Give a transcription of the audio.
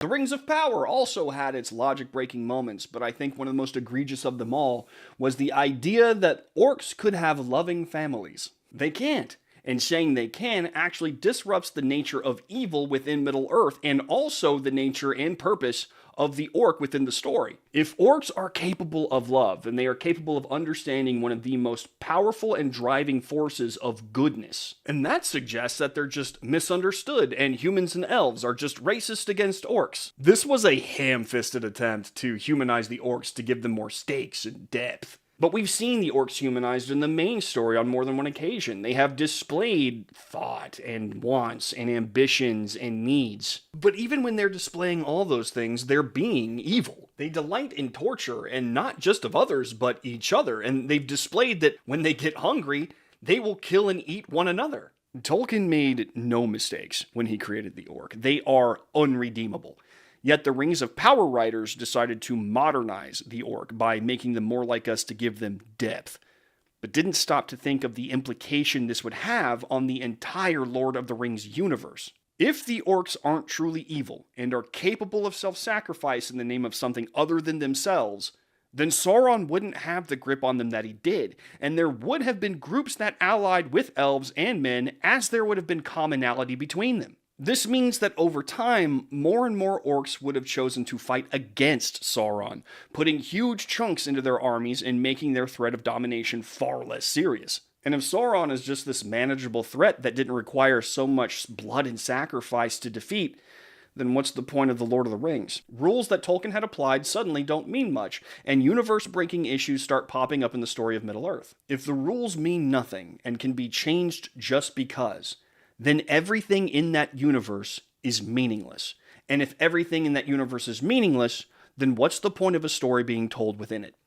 The Rings of Power also had its logic-breaking moments, but I think one of the most egregious of them all was the idea that orcs could have loving families. They can't. And saying they can actually disrupts the nature of evil within Middle-earth and also the nature and purpose of the orc within the story. If orcs are capable of love, then they are capable of understanding one of the most powerful and driving forces of goodness. And that suggests that they're just misunderstood and humans and elves are just racist against orcs. This was a ham-fisted attempt to humanize the orcs to give them more stakes and depth. But we've seen the orcs humanized in the main story on more than one occasion. They have displayed thought and wants and ambitions and needs. But even when they're displaying all those things, they're being evil. They delight in torture, and not just of others, but each other. And they've displayed that when they get hungry, they will kill and eat one another. Tolkien made no mistakes when he created the orc. They are unredeemable. Yet the Rings of Power writers decided to modernize the orc by making them more like us to give them depth, but didn't stop to think of the implication this would have on the entire Lord of the Rings universe. If the orcs aren't truly evil and are capable of self-sacrifice in the name of something other than themselves, then Sauron wouldn't have the grip on them that he did, and there would have been groups that allied with elves and men as there would have been commonality between them. This means that over time, more and more orcs would have chosen to fight against Sauron, putting huge chunks into their armies and making their threat of domination far less serious. And if Sauron is just this manageable threat that didn't require so much blood and sacrifice to defeat, then what's the point of the Lord of the Rings? Rules that Tolkien had applied suddenly don't mean much, and universe-breaking issues start popping up in the story of Middle-earth. If the rules mean nothing and can be changed just because, then everything in that universe is meaningless. And if everything in that universe is meaningless, then what's the point of a story being told within it?